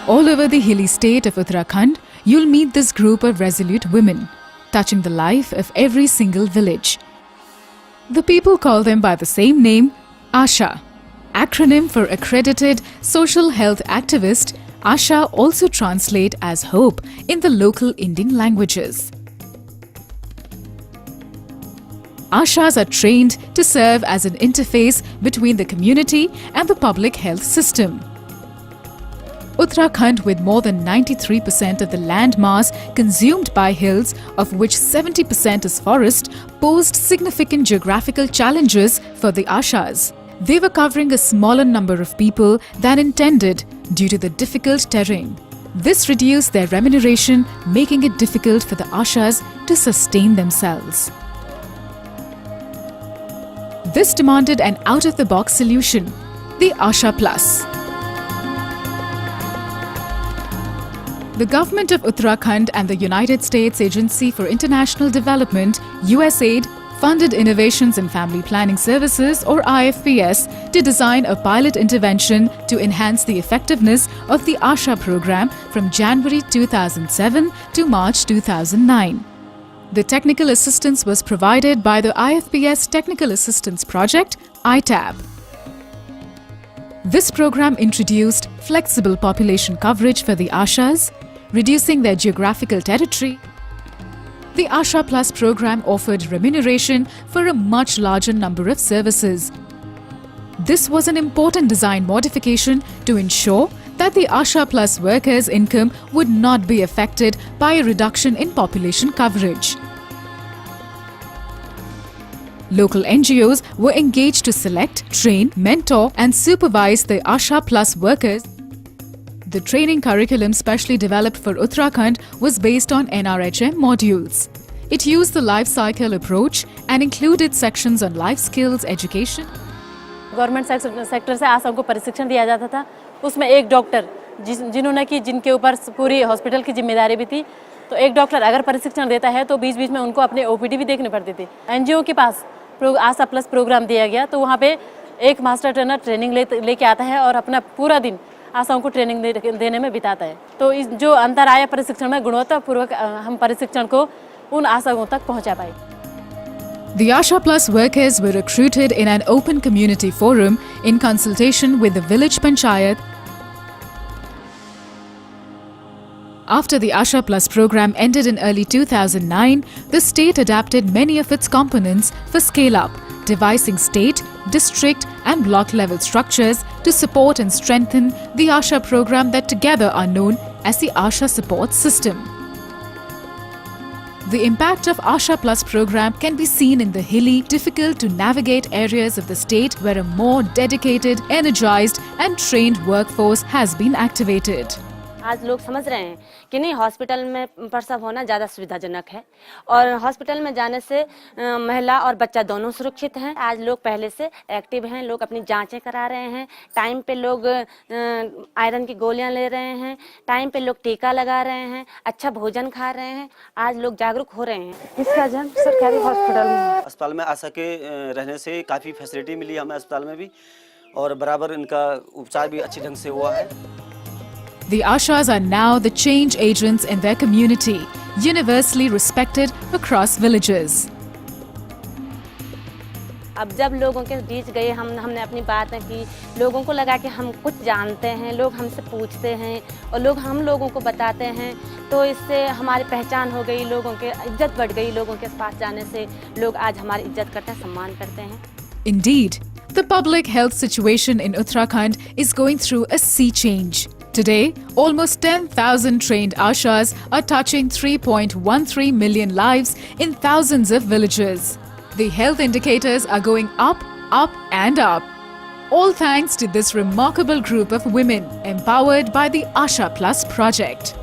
All over the hilly state of Uttarakhand, you'll meet this group of resolute women, touching the life of every single village. The people call them by the same name, ASHA. Acronym for Accredited Social Health Activist, ASHA also translate as hope in the local Indian languages. ASHAs are trained to serve as an interface between the community and the public health system. Uttarakhand, with more than 93% of the land mass consumed by hills, of which 70% is forest, posed significant geographical challenges for the ASHAs. They were covering a smaller number of people than intended due to the difficult terrain. This reduced their remuneration, making it difficult for the ASHAs to sustain themselves. This demanded an out-of-the-box solution, the ASHA Plus. The government of Uttarakhand and the United States Agency for International Development, USAID, funded Innovations in Family Planning Services or IFPS to design a pilot intervention to enhance the effectiveness of the ASHA program from January 2007 to March 2009. The technical assistance was provided by the IFPS Technical Assistance Project, ITAB. This program introduced flexible population coverage for the ASHAs, reducing their geographical territory. The ASHA Plus program offered remuneration for a much larger number of services. This was an important design modification to ensure that the ASHA Plus workers' income would not be affected by a reduction in population coverage. Local NGOs were engaged to select, train, mentor and supervise the ASHA Plus workers. The training curriculum specially developed for Uttarakhand was based on NRHM modules. It used the life cycle approach and included sections on life skills education. Government sector से आशा को प्रशिक्षण दिया जाता था। उसमें एक doctor जिनके ऊपर पूरी हॉस्पिटल की जिम्मेदारी भी थी, तो एक डॉक्टर अगर प्रशिक्षण देता है तो बीच-बीच में उनको अपने ओपीडी भी देखनी पड़ती थी। एनजीओ के पास आशा प्लस प्रोग्राम दिया गया, तो वहाँ पे एक मास्टर ट्रेनर ट्रेनिंग लेके आता है और अपना पूरा दिन आशाओं को ट्रेनिंग देने में बिताता है। तो इस जो अंतर आया प्रशिक्षण में, गुणवत्तापूर्वक हम प्रशिक्षण को उन आशाओं तक पहुंचा पाए। The ASHA Plus workers were recruited in an open community forum in consultation with the village panchayat. After the ASHA Plus program ended in early 2009, the state adapted many of its components for scale-up, devising state, district and block level structures to support and strengthen the ASHA program that together are known as the ASHA support system. The impact of ASHA Plus program can be seen in the hilly, difficult to navigate areas of the state where a more dedicated, energized and trained workforce has been activated. आज लोग समझ रहे हैं कि नहीं, hospital में प्रसव होना ज़्यादा सुविधाजनक है और हॉस्पिटल में जाने से महिला और बच्चा दोनों सुरक्षित हैं। आज लोग पहले से एक्टिव हैं, लोग अपनी जांचें करा रहे हैं, टाइम पे लोग आयरन की गोलियां ले रहे हैं, टाइम पे लोग टीका लगा रहे हैं, अच्छा भोजन खा रहे हैं। आज लोग जागरूक हो रहे हैं। इसका जन्म सरकारी अस्पताल में आशा के रहने से काफ़ी फैसिलिटी मिली हमें अस्पताल में भी, और बराबर इनका उपचार भी अच्छे ढंग से हुआ है। The ASHAs are now the change agents in their community, universally respected across villages. अब जब लोगों के बीच गए हमने अपनी बातें की, लोगों को लगा कि हम कुछ जानते हैं, लोग हमसे पूछते हैं और लोग हम लोगों को बताते हैं, तो इससे हमारी पहचान हो गई, लोगों के इज्जत बढ़ गई। लोगों के पास जाने से लोग आज हमारी इज्जत करते हैं, सम्मान करते हैं। Indeed, the public health situation in Uttarakhand is going through a sea change. Today, almost 10,000 trained ASHAs are touching 3.13 million lives in thousands of villages. The health indicators are going up, up and up. All thanks to this remarkable group of women empowered by the ASHA Plus project.